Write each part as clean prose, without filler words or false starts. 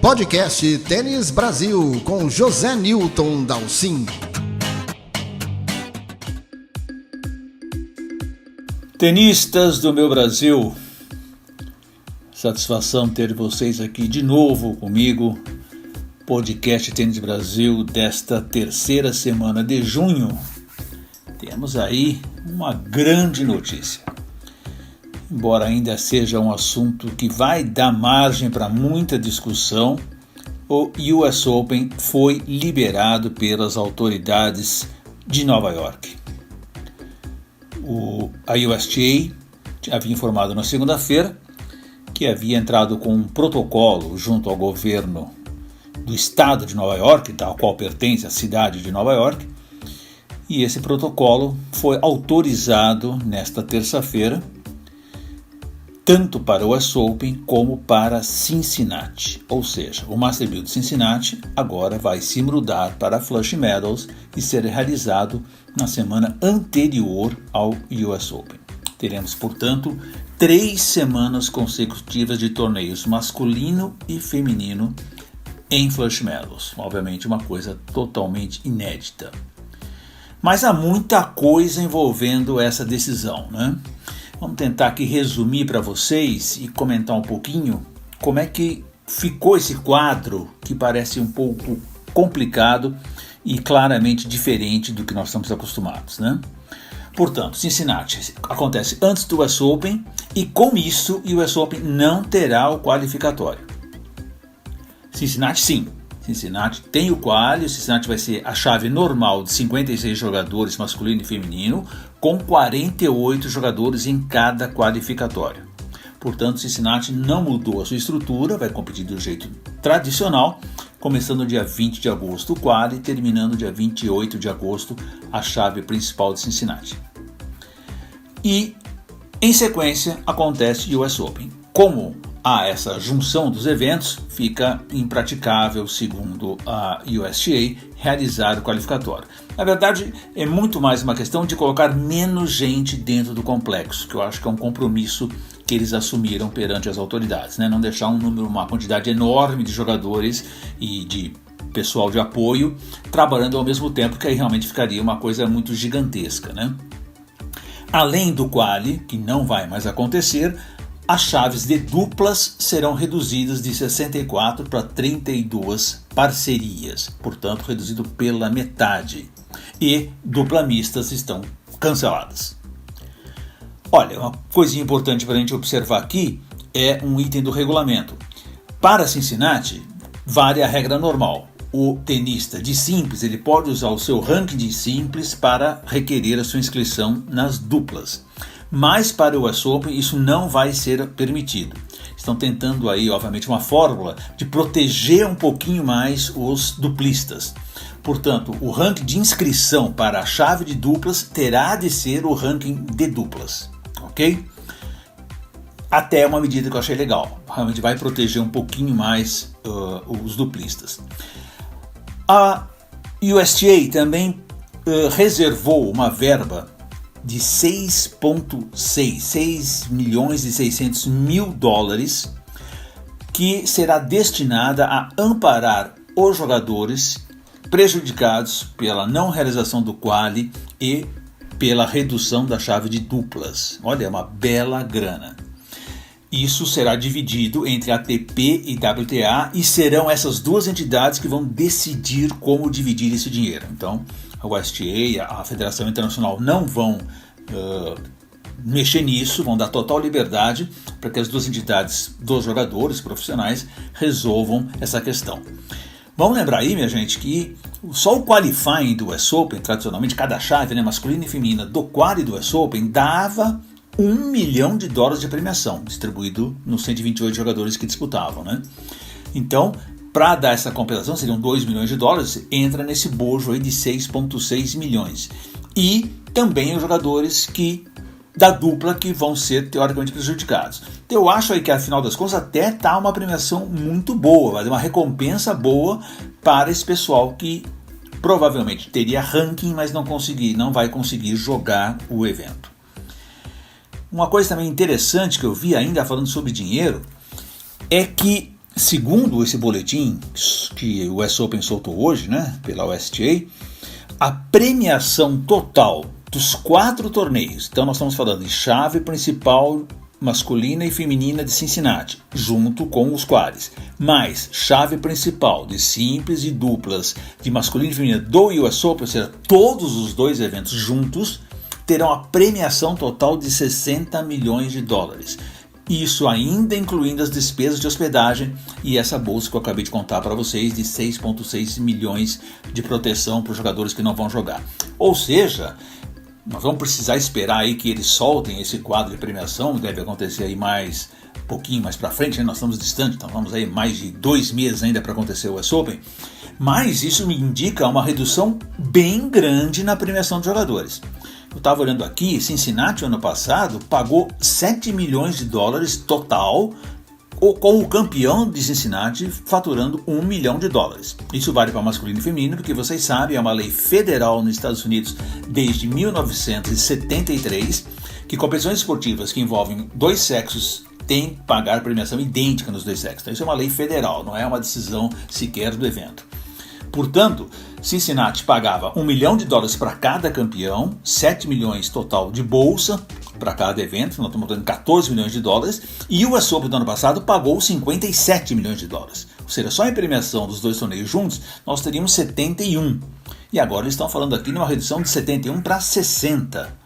Podcast Tênis Brasil com José Newton Dalcin. Tenistas do meu Brasil, satisfação ter vocês aqui de novo comigo. Podcast Tênis Brasil desta terceira semana de junho. Temos aí uma grande notícia. Embora ainda seja um assunto que vai dar margem para muita discussão, o US Open foi liberado pelas autoridades de Nova York. A USTA havia informado na segunda-feira que havia entrado com um protocolo junto ao governo do estado de Nova York, ao qual pertence a cidade de Nova York, e esse protocolo foi autorizado nesta terça-feira, tanto para o US Open como para Cincinnati. Ou seja, o Master Build Cincinnati agora vai se mudar para Flushing Meadows e ser realizado na semana anterior ao US Open. Teremos, portanto, 3 semanas consecutivas de torneios masculino e feminino em Flushing Meadows. Obviamente uma coisa totalmente inédita. Mas há muita coisa envolvendo essa decisão, né? Vamos tentar aqui resumir para vocês e comentar um pouquinho como é que ficou esse quadro que parece um pouco complicado e claramente diferente do que nós estamos acostumados, né? Portanto, Cincinnati acontece antes do US Open e com isso o US Open não terá o qualificatório. Cincinnati sim. Cincinnati tem o quali, o Cincinnati vai ser a chave normal de 56 jogadores masculino e feminino, com 48 jogadores em cada qualificatório. Portanto, Cincinnati não mudou a sua estrutura, vai competir do jeito tradicional, começando no dia 20 de agosto o quali e terminando no dia 28 de agosto a chave principal de Cincinnati. E, em sequência, acontece o US Open. Como há essa junção dos eventos, fica impraticável, segundo a USTA, realizar o qualificatório. Na verdade, é muito mais uma questão de colocar menos gente dentro do complexo, que eu acho que é um compromisso que eles assumiram perante as autoridades, né? Não deixar uma quantidade enorme de jogadores e de pessoal de apoio trabalhando ao mesmo tempo, que aí realmente ficaria uma coisa muito gigantesca, né? Além do quali, que não vai mais acontecer, as chaves de duplas serão reduzidas de 64 para 32 parcerias, portanto reduzido pela metade, e dupla mistas estão canceladas. Olha, uma coisinha importante para a gente observar aqui é um item do regulamento. Para Cincinnati, vale a regra normal. O tenista de simples ele pode usar o seu ranking de simples para requerer a sua inscrição nas duplas. Mas para o US Open isso não vai ser permitido. Estão tentando aí, obviamente, uma fórmula de proteger um pouquinho mais os duplistas. Portanto, o ranking de inscrição para a chave de duplas terá de ser o ranking de duplas, ok? Até uma medida que eu achei legal. Realmente vai proteger um pouquinho mais os duplistas. A USTA também reservou uma verba de 6 milhões e 600 mil dólares que será destinada a amparar os jogadores prejudicados pela não realização do quali e pela redução da chave de duplas. Olha, é uma bela grana. Isso será dividido entre ATP e WTA e serão essas duas entidades que vão decidir como dividir esse dinheiro. Então, a USTA, a Federação Internacional não vão mexer nisso, vão dar total liberdade para que as duas entidades dos jogadores profissionais resolvam essa questão. Vamos lembrar aí, minha gente, que só o qualifying do US Open, tradicionalmente cada chave, né, masculina e feminina, do quali do US Open, dava $1 milhão de premiação, distribuído nos 128 jogadores que disputavam, né? Então, para dar essa compensação, seriam $2 milhões, entra nesse bojo aí de 6,6 milhões. E também os jogadores da dupla que vão ser teoricamente prejudicados. Então eu acho aí que, afinal das contas, até está uma premiação muito boa, vai dar uma recompensa boa para esse pessoal que provavelmente teria ranking, mas não vai conseguir jogar o evento. Uma coisa também interessante que eu vi ainda falando sobre dinheiro é que segundo esse boletim que o US Open soltou hoje, né, pela USTA, a premiação total dos 4 torneios, então nós estamos falando de chave principal masculina e feminina de Cincinnati, junto com os quadris, mais chave principal de simples e duplas de masculina e feminina do US Open, ou seja, todos os 2 eventos juntos terão a premiação total de $60 milhões. Isso ainda incluindo as despesas de hospedagem e essa bolsa que eu acabei de contar para vocês de 6,6 milhões de proteção para os jogadores que não vão jogar. Ou seja, nós vamos precisar esperar aí que eles soltem esse quadro de premiação, deve acontecer aí um pouquinho mais para frente, né? Nós estamos distantes, então vamos aí mais de 2 meses ainda para acontecer o US Open, mas isso me indica uma redução bem grande na premiação dos jogadores. Eu estava olhando aqui, Cincinnati ano passado pagou $7 milhões total, com o campeão de Cincinnati faturando $1 milhão. Isso vale para masculino e feminino, porque vocês sabem, é uma lei federal nos Estados Unidos desde 1973, que competições esportivas que envolvem 2 sexos têm que pagar premiação idêntica nos 2 sexos. Então isso é uma lei federal, não é uma decisão sequer do evento. Portanto, Cincinnati pagava $1 milhão para cada campeão, 7 milhões total de bolsa para cada evento, nós estamos falando $14 milhões, e o US Open do ano passado pagou $57 milhões. Ou seja, só em premiação dos 2 torneios juntos, nós teríamos 71. E agora eles estão falando aqui numa redução de 71 para 60.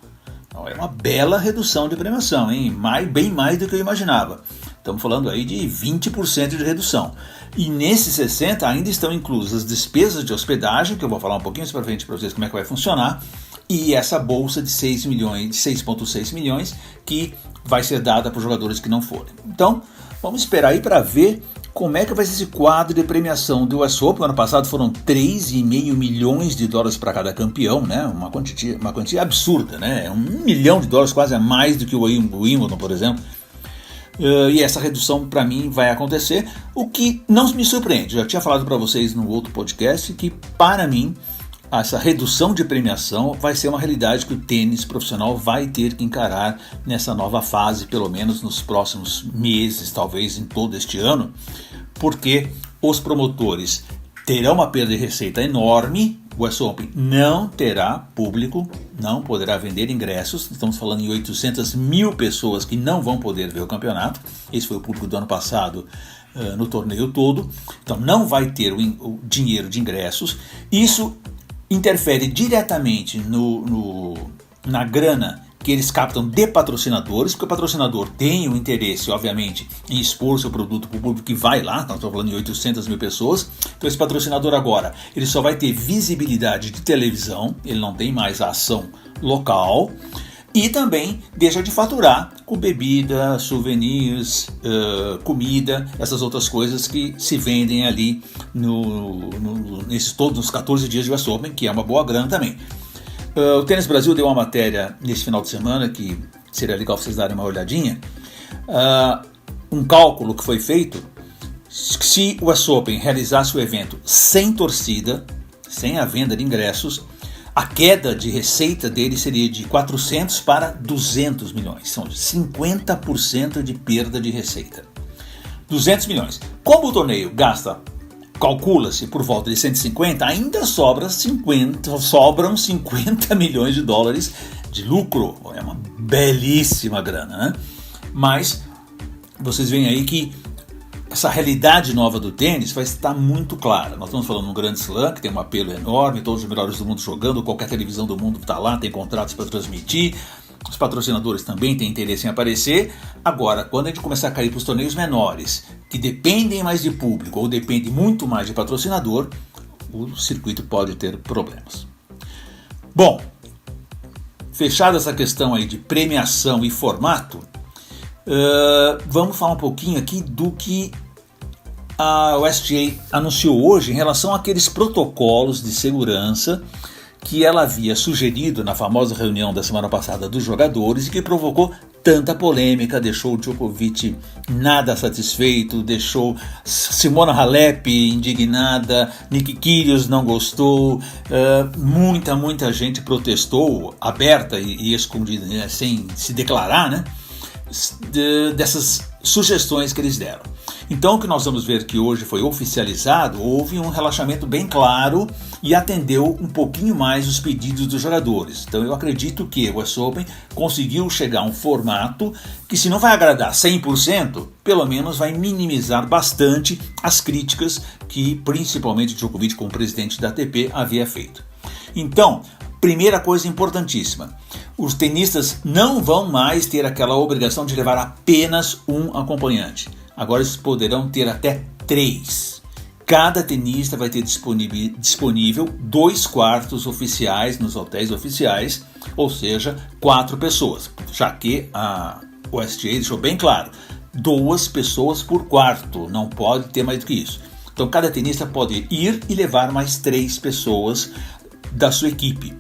Então, é uma bela redução de premiação, hein? Bem mais do que eu imaginava. Estamos falando aí de 20% de redução. E nesses 60 ainda estão inclusas as despesas de hospedagem, que eu vou falar um pouquinho mais para frente para vocês como é que vai funcionar, e essa bolsa de 6,6 milhões que vai ser dada para os jogadores que não forem. Então, vamos esperar aí para ver como é que vai ser esse quadro de premiação do US Open. Ano passado foram $3,5 milhões para cada campeão, né? Uma quantia absurda, né? $1 milhão, quase a mais do que o Wimbledon, por exemplo. E essa redução para mim vai acontecer, o que não me surpreende. Já tinha falado para vocês no outro podcast que para mim essa redução de premiação vai ser uma realidade que o tênis profissional vai ter que encarar nessa nova fase, pelo menos nos próximos meses, talvez em todo este ano, porque os promotores terão uma perda de receita enorme. O US Open não terá público, não poderá vender ingressos. Estamos falando em 800 mil pessoas que não vão poder ver o campeonato. Esse foi o público do ano passado no torneio todo. Então não vai ter o dinheiro de ingressos. Isso interfere diretamente na grana que eles captam de patrocinadores, porque o patrocinador tem o interesse, obviamente, em expor seu produto para o público que vai lá. Nós estamos falando de 800 mil pessoas. Então esse patrocinador agora, ele só vai ter visibilidade de televisão, ele não tem mais a ação local, e também deixa de faturar com bebida, souvenirs, comida, essas outras coisas que se vendem ali nesses todos os 14 dias de US Open, que é uma boa grana também. O Tênis Brasil deu uma matéria nesse final de semana que seria legal vocês darem uma olhadinha. Um cálculo que foi feito: se o US Open realizasse o evento sem torcida, sem a venda de ingressos, a queda de receita dele seria de 400 para 200 milhões. São 50% de perda de receita. 200 milhões. Como o torneio calcula-se por volta de 150, ainda sobram 50 milhões de dólares de lucro. É uma belíssima grana, né? Mas vocês veem aí que essa realidade nova do tênis vai estar muito clara. Nós estamos falando de um grande slam que tem um apelo enorme, todos os melhores do mundo jogando, qualquer televisão do mundo está lá, tem contratos para transmitir. Os patrocinadores também têm interesse em aparecer. Agora, quando a gente começar a cair para os torneios menores, que dependem mais de público ou dependem muito mais de patrocinador, o circuito pode ter problemas. Bom, fechada essa questão aí de premiação e formato, vamos falar um pouquinho aqui do que a USTA anunciou hoje em relação àqueles protocolos de segurança que ela havia sugerido na famosa reunião da semana passada dos jogadores e que provocou tanta polêmica, deixou o Djokovic nada satisfeito, deixou Simona Halep indignada, Nick Kyrgios não gostou, muita gente protestou, aberta e escondida, né, sem se declarar, né, dessas sugestões que eles deram. Então o que nós vamos ver que hoje foi oficializado, houve um relaxamento bem claro e atendeu um pouquinho mais os pedidos dos jogadores. Então eu acredito que o US Open conseguiu chegar a um formato que, se não vai agradar 100%, pelo menos vai minimizar bastante as críticas que principalmente Djokovic, como presidente da ATP, havia feito. Então, primeira coisa importantíssima, os tenistas não vão mais ter aquela obrigação de levar apenas um acompanhante. Agora eles poderão ter até 3. Cada tenista vai ter disponível 2 quartos oficiais nos hotéis oficiais, ou seja, 4 pessoas, já que a USTA deixou bem claro, 2 pessoas por quarto, não pode ter mais do que isso. Então cada tenista pode ir e levar mais 3 pessoas da sua equipe,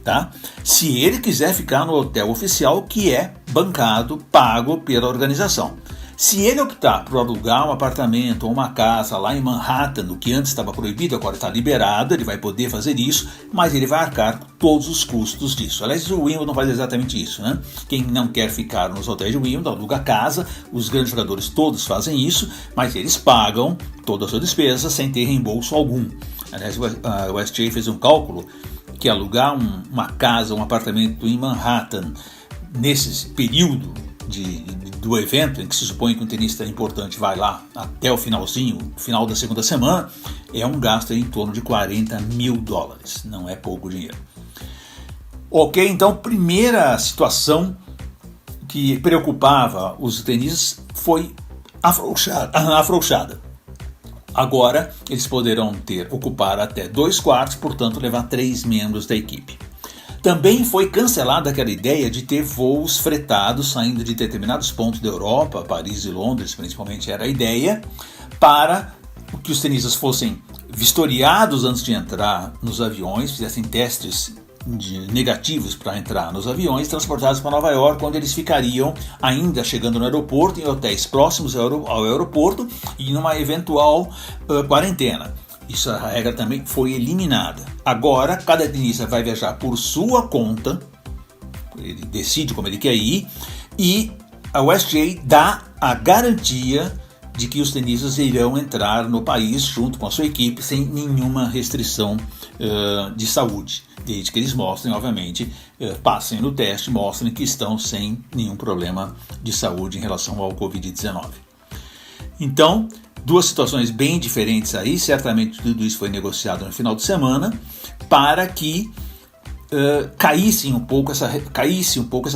tá? Se ele quiser ficar no hotel oficial, que é bancado, pago pela organização. Se ele optar por alugar um apartamento ou uma casa lá em Manhattan, o que antes estava proibido, agora está liberado, ele vai poder fazer isso, mas ele vai arcar com todos os custos disso. Aliás, o Wimbledon faz exatamente isso, né? Quem não quer ficar nos hotéis de Wimbledon, aluga casa, os grandes jogadores todos fazem isso, mas eles pagam toda a sua despesa sem ter reembolso algum. Aliás, o USTA fez um cálculo que alugar uma casa, um apartamento em Manhattan, nesse período do evento, em que se supõe que um tenista importante vai lá até o finalzinho, final da segunda semana, é um gasto em torno de $40 mil, não é pouco dinheiro. Ok, então primeira situação que preocupava os tenistas foi afrouxada. Agora eles poderão ocupar até 2 quartos, portanto levar 3 membros da equipe. Também foi cancelada aquela ideia de ter voos fretados saindo de determinados pontos da Europa, Paris e Londres principalmente era a ideia, para que os tenistas fossem vistoriados antes de entrar nos aviões, fizessem testes negativos para entrar nos aviões, transportados para Nova York, onde eles ficariam ainda chegando no aeroporto, em hotéis próximos ao aeroporto e numa eventual quarentena. Isso, a regra também foi eliminada. Agora, cada tenista vai viajar por sua conta, ele decide como ele quer ir, e a USTA dá a garantia de que os tenistas irão entrar no país junto com a sua equipe sem nenhuma restrição de saúde, desde que eles mostrem, obviamente, passem no teste, mostrem que estão sem nenhum problema de saúde em relação ao Covid-19. Então, 2 situações bem diferentes aí, certamente tudo isso foi negociado no final de semana, para que caísse um pouco essa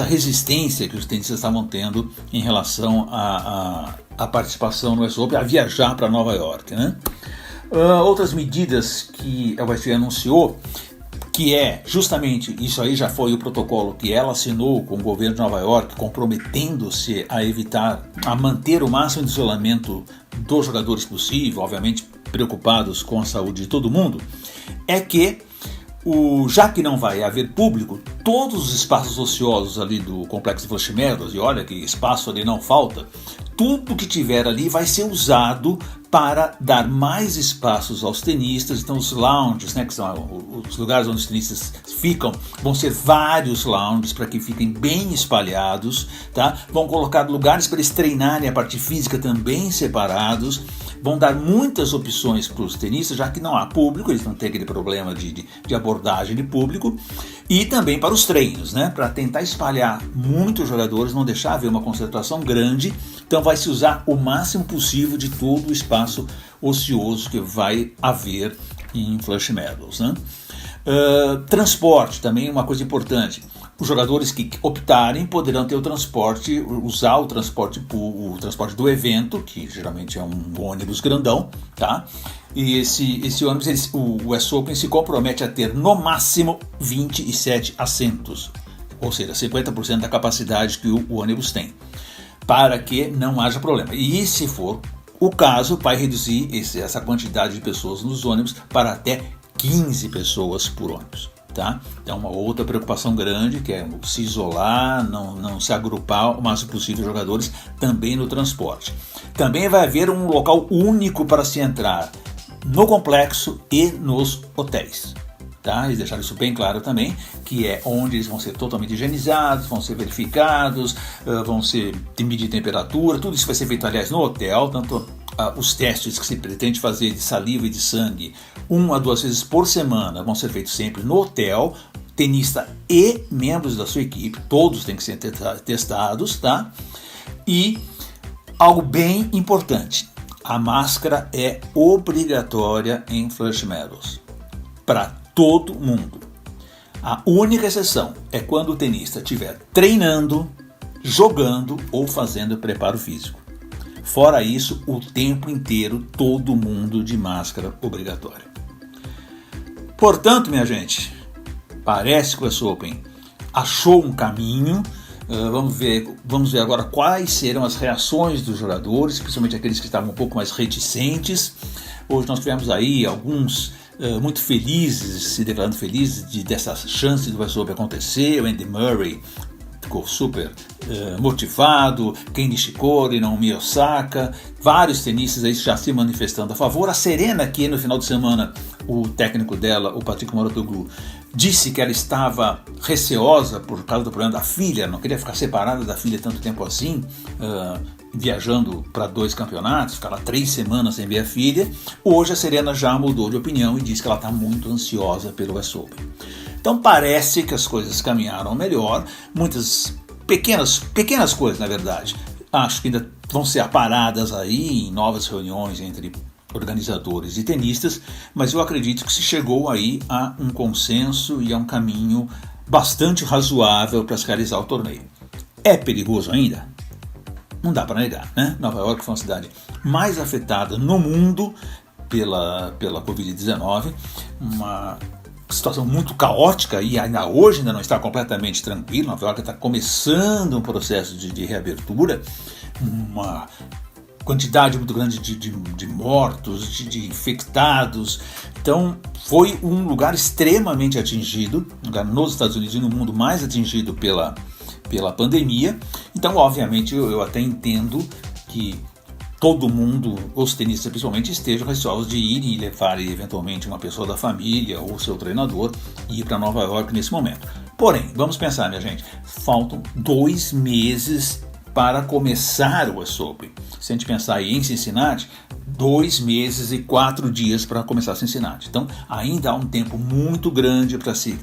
resistência que os tenistas estavam tendo em relação à participação no US Open, a viajar para Nova York, né? Outras medidas que a USTA anunciou, que é justamente, isso aí já foi o protocolo que ela assinou com o governo de Nova York, comprometendo-se a manter o máximo de isolamento dos jogadores possível, obviamente preocupados com a saúde de todo mundo, é que, já que não vai haver público, todos os espaços ociosos ali do Complexo de Flushing Meadows, e olha que espaço ali não falta, tudo que tiver ali vai ser usado para dar mais espaços aos tenistas. Então os lounges, né, que são os lugares onde os tenistas ficam, vão ser vários lounges para que fiquem bem espalhados, tá? Vão colocar lugares para eles treinarem a parte física também separados, vão dar muitas opções para os tenistas, já que não há público, eles não têm aquele problema de abordagem de público, e também para os treinos, né, para tentar espalhar muitos jogadores, não deixar haver uma concentração grande. Então vai se usar o máximo possível de todo o espaço ocioso que vai haver em Flushing Meadows, né? Transporte também é uma coisa importante. Os jogadores que optarem poderão ter usar o transporte do evento, que geralmente é um ônibus grandão, tá? E esse ônibus, o US Open se compromete a ter no máximo 27 assentos, ou seja, 50% da capacidade que o ônibus tem, para que não haja problema. E se for o caso, vai reduzir essa quantidade de pessoas nos ônibus para até 15 pessoas por ônibus. Tá? Então uma outra preocupação grande, que é se isolar, não se agrupar o máximo possível de jogadores também no transporte. Também vai haver um local único para se entrar no complexo e nos hotéis. Tá? Eles deixaram isso bem claro também, que é onde eles vão ser totalmente higienizados, vão ser verificados, vão ser de medir temperatura, tudo isso vai ser feito, aliás, no hotel, tanto os testes que se pretende fazer de saliva e de sangue 1 a 2 vezes por semana vão ser feitos sempre no hotel, tenista e membros da sua equipe, todos têm que ser testados, tá? E algo bem importante, a máscara é obrigatória em Flushing Meadows, para todo mundo. A única exceção é quando o tenista estiver treinando, jogando ou fazendo preparo físico. Fora isso, o tempo inteiro, todo mundo de máscara obrigatória. Portanto, minha gente, parece que o US Open achou um caminho. Vamos ver agora quais serão as reações dos jogadores, principalmente aqueles que estavam um pouco mais reticentes. Hoje nós tivemos aí alguns muito felizes, se declarando felizes dessa chance do US Open acontecer. O Andy Murray ficou super motivado, Kei Nishikori, Naomi Osaka, vários tenistas aí já se manifestando a favor. A Serena, que no final de semana o técnico dela, o Patrick Mouratoglou, disse que ela estava receosa por causa do problema da filha, não queria ficar separada da filha tanto tempo assim, viajando para 2 campeonatos, ficar lá 3 semanas sem ver a filha. Hoje a Serena já mudou de opinião e disse que ela está muito ansiosa pelo US Open. Então parece que as coisas caminharam melhor, muitas pequenas coisas na verdade, acho que ainda vão ser aparadas aí em novas reuniões entre organizadores e tenistas, mas eu acredito que se chegou aí a um consenso e a um caminho bastante razoável para se realizar o torneio. É perigoso ainda? Não dá para negar, né? Nova York foi uma cidade mais afetada no mundo pela Covid-19, uma situação muito caótica e ainda hoje não está completamente tranquilo. Nova York está começando um processo de reabertura, uma quantidade muito grande de mortos, de infectados. Então foi um lugar extremamente atingido, um lugar nos Estados Unidos e no mundo mais atingido pela pandemia. Então obviamente eu até entendo que todo mundo, os tenistas principalmente, estejam receosos de ir e levar eventualmente uma pessoa da família ou seu treinador e ir para Nova York nesse momento. Porém, vamos pensar, minha gente, faltam 2 meses para começar o US Open. Se a gente pensar aí em Cincinnati, 2 meses e 4 dias para começar Cincinnati. Então ainda há um tempo muito grande para se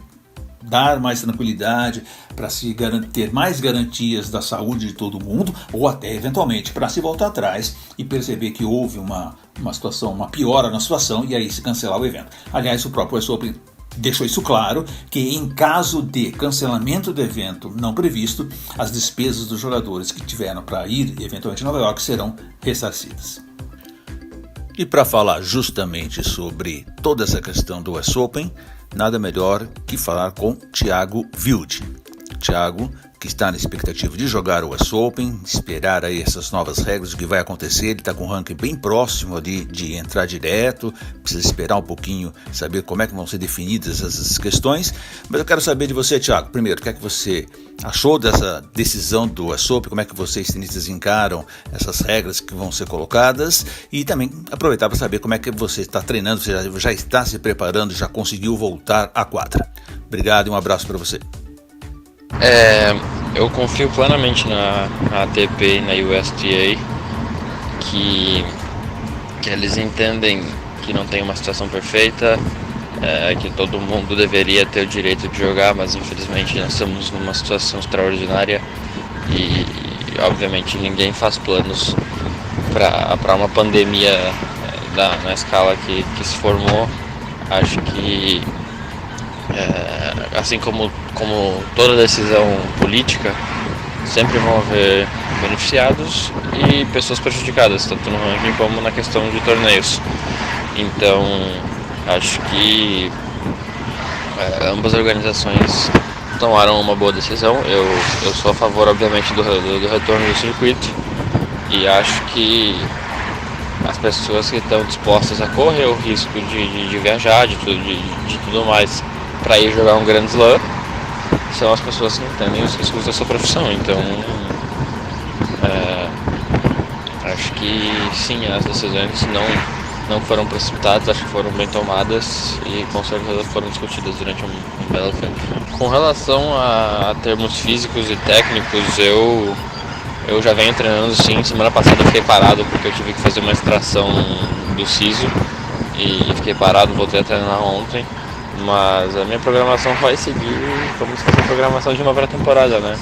dar mais tranquilidade, para se ter mais garantias da saúde de todo mundo, ou até eventualmente para se voltar atrás e perceber que houve uma situação, uma piora na situação e aí se cancelar o evento. Aliás, o próprio US Open deixou isso claro, que em caso de cancelamento do evento não previsto, as despesas dos jogadores que tiveram para ir eventualmente a Nova York serão ressarcidas. E para falar justamente sobre toda essa questão do US Open, nada melhor que falar com Thiago Wilde. Thiago, que está na expectativa de jogar o US Open, esperar aí essas novas regras, o que vai acontecer. Ele está com um ranking bem próximo ali de entrar direto, precisa esperar um pouquinho, saber como é que vão ser definidas essas questões. Mas eu quero saber de você, Thiago, primeiro, o que é que você achou dessa decisão do US Open, como é que vocês tenistas encaram essas regras que vão ser colocadas, e também aproveitar para saber como é que você está treinando, você já está se preparando, já conseguiu voltar à quadra. Obrigado e um abraço para você. Eu confio plenamente na ATP e na USTA, que eles entendem que não tem uma situação perfeita, que todo mundo deveria ter o direito de jogar, mas infelizmente nós estamos numa situação extraordinária e obviamente ninguém faz planos para uma pandemia na escala que se formou. Acho que assim como toda decisão política, sempre vão haver beneficiados e pessoas prejudicadas, tanto no ranking como na questão de torneios. Então, acho que ambas as organizações tomaram uma boa decisão. Eu sou a favor, obviamente, do retorno do circuito e acho que as pessoas que estão dispostas a correr o risco de viajar, de tudo mais, para ir jogar um Grand Slam, são as pessoas que entendem os riscos da sua profissão. Então, acho que sim, as decisões não foram precipitadas, acho que foram bem tomadas e com certeza foram discutidas durante um belo tempo. Com relação a termos físicos e técnicos, eu já venho treinando sim. Semana passada eu fiquei parado porque eu tive que fazer uma extração do siso e fiquei parado, voltei a treinar ontem. Mas a minha programação vai seguir como se fosse a programação de uma pré-temporada, né?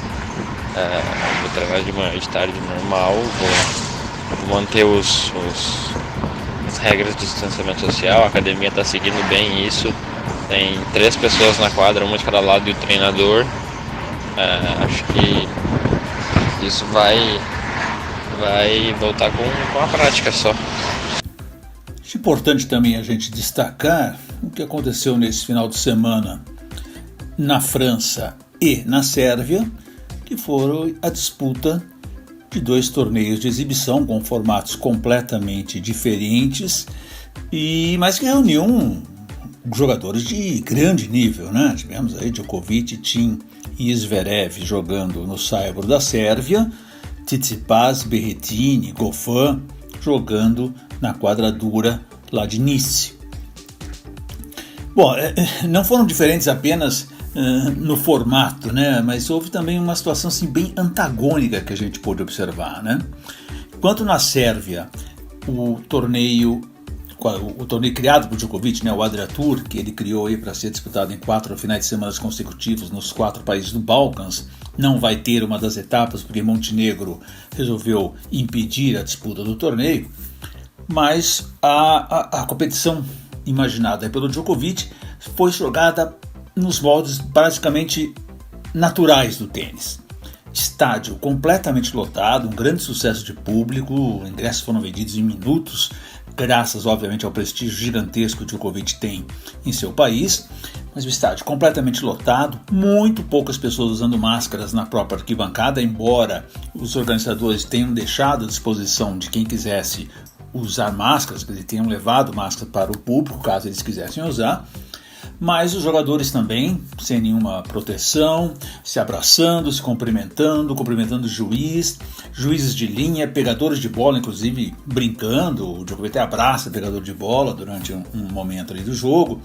Vou treinar de manhã e de tarde normal, vou manter as regras de distanciamento social, a academia está seguindo bem isso. Tem 3 pessoas na quadra, uma de cada lado e o treinador. Acho que isso vai voltar com a prática só. Acho importante também a gente destacar o que aconteceu nesse final de semana na França e na Sérvia, que foram a disputa de 2 torneios de exibição com formatos completamente diferentes, mas que reuniam jogadores de grande nível, né? Tivemos aí Djokovic, Thiem e Zverev jogando no saibro da Sérvia, Tsitsipas, Berrettini, Goffin jogando na quadra dura lá de Nice. Bom, não foram diferentes apenas no formato, né? Mas houve também uma situação assim, bem antagônica que a gente pôde observar, né? Enquanto na Sérvia o torneio criado por Djokovic, né, o Adria Tour, que ele criou para ser disputado em 4 finais de semana consecutivos nos 4 países do Balcãs, não vai ter uma das etapas porque Montenegro resolveu impedir a disputa do torneio, mas a competição imaginada pelo Djokovic foi jogada nos moldes basicamente naturais do tênis. Estádio completamente lotado, um grande sucesso de público, ingressos foram vendidos em minutos, graças obviamente ao prestígio gigantesco que o Djokovic tem em seu país, mas o estádio completamente lotado, muito poucas pessoas usando máscaras na própria arquibancada, embora os organizadores tenham deixado à disposição de quem quisesse usar máscaras, que eles tenham levado máscara para o público, caso eles quisessem usar, mas os jogadores também, sem nenhuma proteção, se abraçando, se cumprimentando o juízes de linha, pegadores de bola, inclusive brincando, o Djokovic até abraça pegador de bola durante um momento ali do jogo,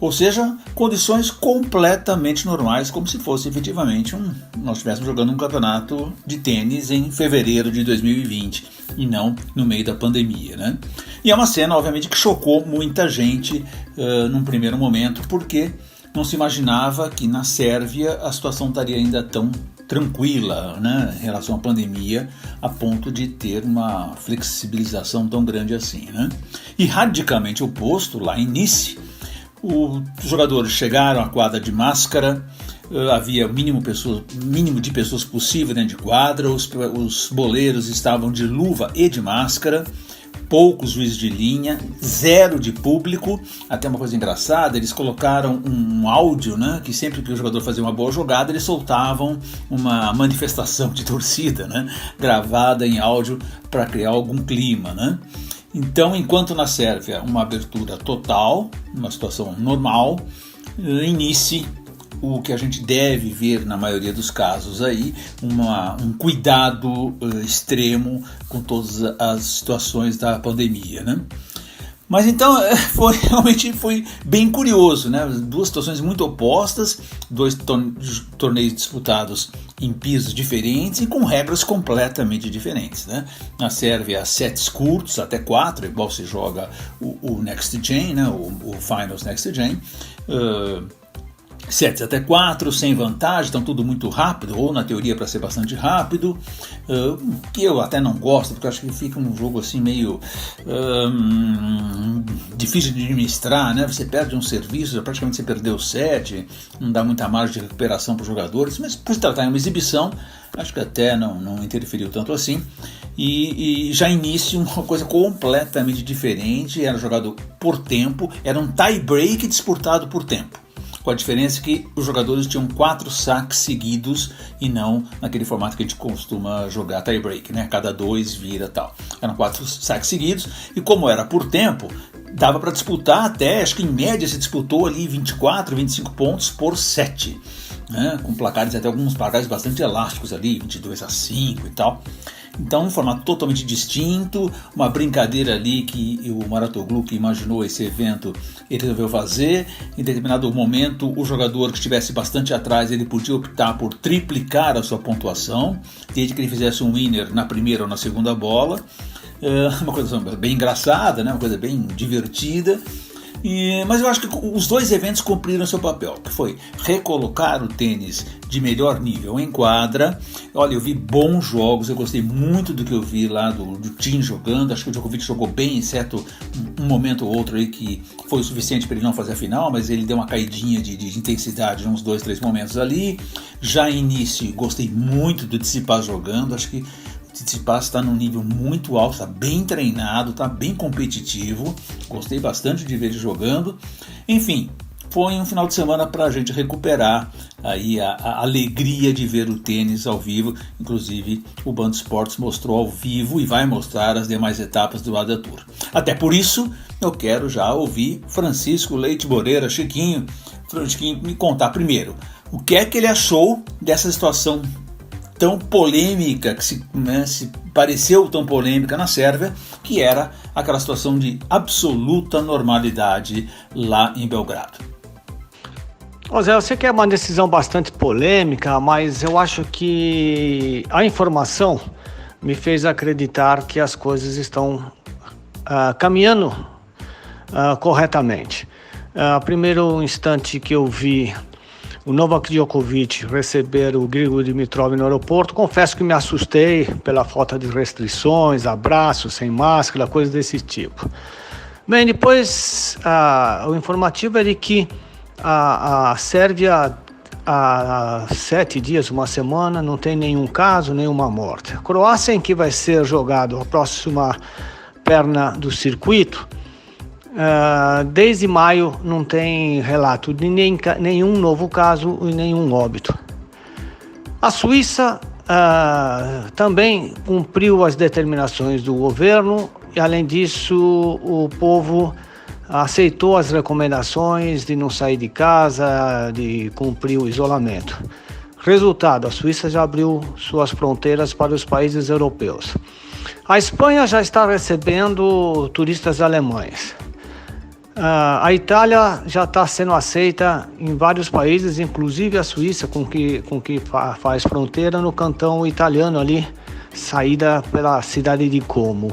ou seja, condições completamente normais, como se fosse efetivamente nós estivéssemos jogando um campeonato de tênis em fevereiro de 2020 e não no meio da pandemia, né? E é uma cena, obviamente, que chocou muita gente num primeiro momento, porque não se imaginava que na Sérvia a situação estaria ainda tão tranquila, né, em relação à pandemia, a ponto de ter uma flexibilização tão grande assim, né? E radicalmente oposto, lá em Nice, os jogadores chegaram à quadra de máscara, havia o mínimo de pessoas possível dentro de quadra, os boleiros estavam de luva e de máscara, poucos juízes de linha, 0 de público. Até uma coisa engraçada, eles colocaram um áudio, né, que sempre que o jogador fazia uma boa jogada, eles soltavam uma manifestação de torcida, né, gravada em áudio para criar algum clima, né? Então, enquanto na Sérvia uma abertura total, uma situação normal, em Nice o que a gente deve ver na maioria dos casos aí, um cuidado extremo com todas as situações da pandemia, né? Mas então realmente foi bem curioso, né? 2 situações muito opostas, 2 torneios disputados em pisos diferentes e com regras completamente diferentes, né? Na Sérvia, sets curtos, até 4, igual se joga o Next Gen, né? o Finals Next Gen. Sets até 4, sem vantagem, então tudo muito rápido, ou na teoria para ser bastante rápido, que eu até não gosto, porque eu acho que fica um jogo assim meio difícil de administrar, né? Você perde um serviço, praticamente você perdeu o set, não dá muita margem de recuperação para os jogadores, mas por se tratar de uma exibição, acho que até não interferiu tanto assim. E já início uma coisa completamente diferente, era jogado por tempo, era um tie-break disputado por tempo. Com a diferença que os jogadores tinham 4 saques seguidos e não naquele formato que a gente costuma jogar tie-break, né? Cada 2 vira tal. Eram 4 saques seguidos e como era por tempo, dava para disputar até, acho que em média se disputou ali 24, 25 pontos por set, né? Com placares, até alguns placares bastante elásticos ali, 22-5 e tal. Então, um formato totalmente distinto, uma brincadeira ali que o Mouratoglou, que imaginou esse evento, ele resolveu fazer. Em determinado momento, o jogador que estivesse bastante atrás, ele podia optar por triplicar a sua pontuação, desde que ele fizesse um winner na primeira ou na segunda bola. Uma coisa bem engraçada, né? Uma coisa bem divertida. Mas eu acho que os dois eventos cumpriram seu papel, que foi recolocar o tênis de melhor nível em quadra. Olha, eu vi bons jogos, eu gostei muito do que eu vi lá do Thiem jogando. Acho que o Djokovic jogou bem, exceto um momento ou outro aí que foi o suficiente para ele não fazer a final, mas ele deu uma caidinha de intensidade uns 2-3 momentos ali. Já início, gostei muito do Tsitsipas jogando. Acho que o Tsitsipas está num nível muito alto, está bem treinado, está bem competitivo. Gostei bastante de ver ele jogando. Enfim, foi um final de semana para a gente recuperar aí a alegria de ver o tênis ao vivo. Inclusive, o Band Esportes mostrou ao vivo e vai mostrar as demais etapas do ADA Tour. Até por isso, eu quero já ouvir Francisco Leite Moreira, Chiquinho, me contar primeiro o que é que ele achou dessa situação tão polêmica, que se pareceu tão polêmica na Sérvia, que era aquela situação de absoluta normalidade lá em Belgrado. Zé, eu sei que é uma decisão bastante polêmica, mas eu acho que a informação me fez acreditar que as coisas estão caminhando corretamente. Primeiro instante que eu vi o Novak Djokovic receber o Grigor Dimitrov no aeroporto, confesso que me assustei pela falta de restrições, abraços, sem máscara, coisas desse tipo. Bem, depois o informativo é de que a Sérvia há 7 dias, uma semana, não tem nenhum caso, nenhuma morte. A Croácia, em que vai ser jogado a próxima perna do circuito, desde maio não tem relato de nenhum novo caso e nenhum óbito. A Suíça também cumpriu as determinações do governo e, além disso, o povo aceitou as recomendações de não sair de casa, de cumprir o isolamento. Resultado, a Suíça já abriu suas fronteiras para os países europeus. A Espanha já está recebendo turistas alemães. A Itália já está sendo aceita em vários países, inclusive a Suíça, com que faz fronteira no cantão italiano ali, saída pela cidade de Como,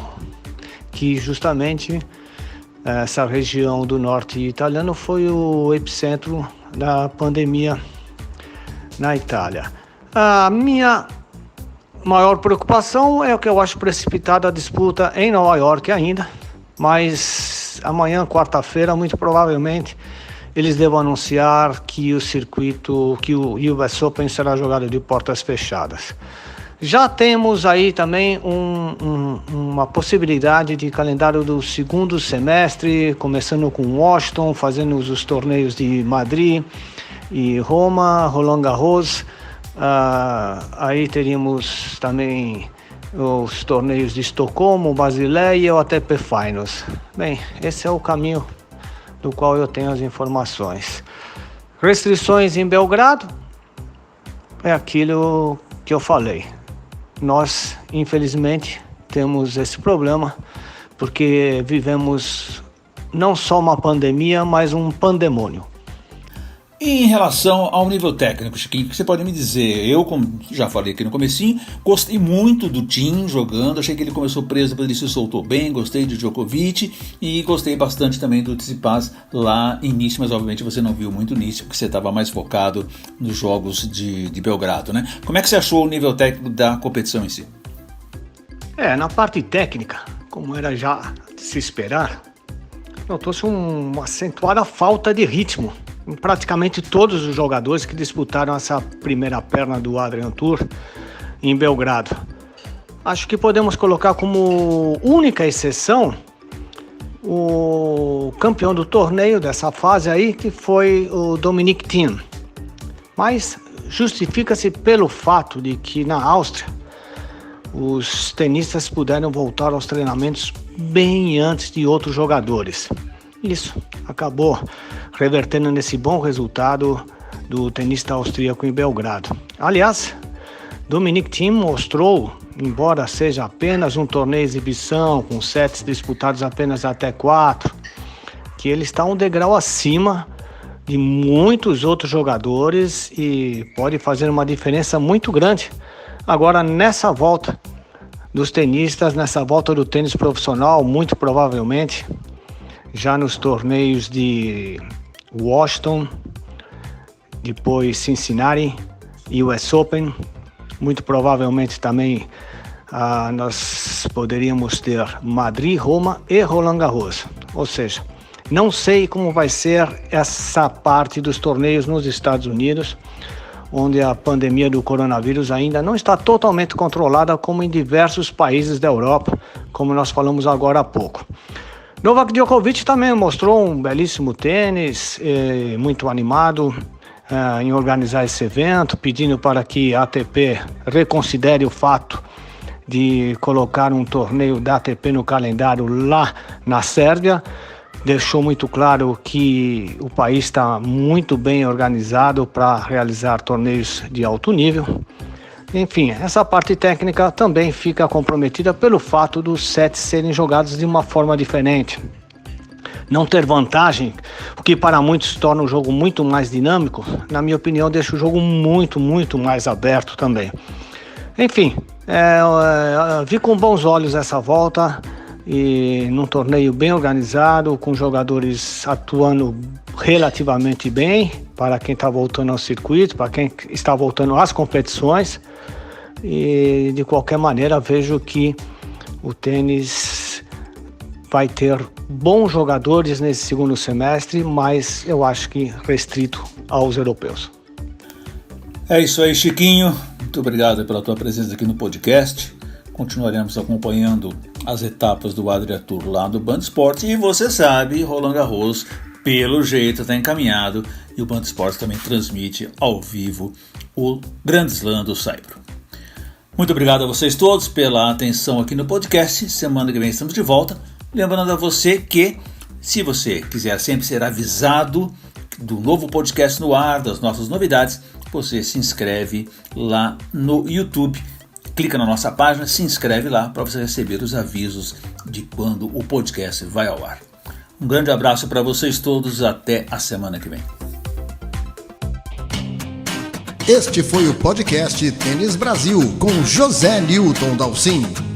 que justamente essa região do norte italiano foi o epicentro da pandemia na Itália. A minha maior preocupação é o que eu acho precipitada a disputa em Nova York ainda, mas amanhã, quarta-feira, muito provavelmente, eles devem anunciar que o circuito, que o US Open será jogado de portas fechadas. Já temos aí também uma possibilidade de calendário do segundo semestre, começando com Washington, fazendo os torneios de Madrid e Roma, Roland Garros. Aí teríamos também os torneios de Estocolmo, Basileia e o ATP Finals. Bem, esse é o caminho do qual eu tenho as informações. Restrições em Belgrado é aquilo que eu falei. Nós, infelizmente, temos esse problema porque vivemos não só uma pandemia, mas um pandemônio. E em relação ao nível técnico, Chiquinho, o que você pode me dizer? Eu, como já falei aqui no comecinho, gostei muito do Thiem jogando, achei que ele começou preso, depois ele se soltou bem, gostei de Djokovic e gostei bastante também do Tsitsipas lá em Nice, mas obviamente você não viu muito Nice, porque você estava mais focado nos jogos de Belgrado, né? Como é que você achou o nível técnico da competição em si? Na parte técnica, como era já de se esperar, notou-se uma acentuada falta de ritmo em praticamente todos os jogadores que disputaram essa primeira perna do Adrian Tour em Belgrado. Acho que podemos colocar como única exceção o campeão do torneio dessa fase aí, que foi o Dominic Thiem. Mas justifica-se pelo fato de que na Áustria os tenistas puderam voltar aos treinamentos bem antes de outros jogadores. Isso acabou revertendo nesse bom resultado do tenista austríaco em Belgrado. Aliás, Dominic Thiem mostrou embora seja apenas um torneio de exibição, com sets disputados apenas até 4, que ele está um degrau acima de muitos outros jogadores e pode fazer uma diferença muito grande. Agora, nessa volta dos tenistas, nessa volta do tênis profissional, muito provavelmente, já nos torneios de Washington, depois Cincinnati, US Open, muito provavelmente também nós poderíamos ter Madrid, Roma e Roland Garros. Ou seja, não sei como vai ser essa parte dos torneios nos Estados Unidos, onde a pandemia do coronavírus ainda não está totalmente controlada como em diversos países da Europa, como nós falamos agora há pouco. Novak Djokovic também mostrou um belíssimo tênis, muito animado em organizar esse evento, pedindo para que a ATP reconsidere o fato de colocar um torneio da ATP no calendário lá na Sérvia. Deixou muito claro que o país está muito bem organizado para realizar torneios de alto nível. Enfim, essa parte técnica também fica comprometida pelo fato dos sets serem jogados de uma forma diferente. Não ter vantagem, o que para muitos torna o jogo muito mais dinâmico, na minha opinião, deixa o jogo muito mais aberto também. Enfim, vi com bons olhos essa volta e num torneio bem organizado, com jogadores atuando relativamente bem para quem está voltando ao circuito, para quem está voltando às competições. E de qualquer maneira vejo que o tênis vai ter bons jogadores nesse segundo semestre, mas eu acho que restrito aos europeus. É isso aí, Chiquinho. Muito obrigado pela tua presença aqui no podcast. Continuaremos acompanhando as etapas do Adria Tour lá do Band Esportes. E você sabe, Roland Garros, pelo jeito, está encaminhado. E o Band Esportes também transmite ao vivo o Grand Slam do Saibro. Muito obrigado a vocês todos pela atenção aqui no podcast. Semana que vem estamos de volta. Lembrando a você que, se você quiser sempre ser avisado do novo podcast no ar, das nossas novidades, você se inscreve lá no YouTube. Clica na nossa página, se inscreve lá para você receber os avisos de quando o podcast vai ao ar. Um grande abraço para vocês todos, até a semana que vem. Este foi o podcast Tênis Brasil com José Newton Dalcin.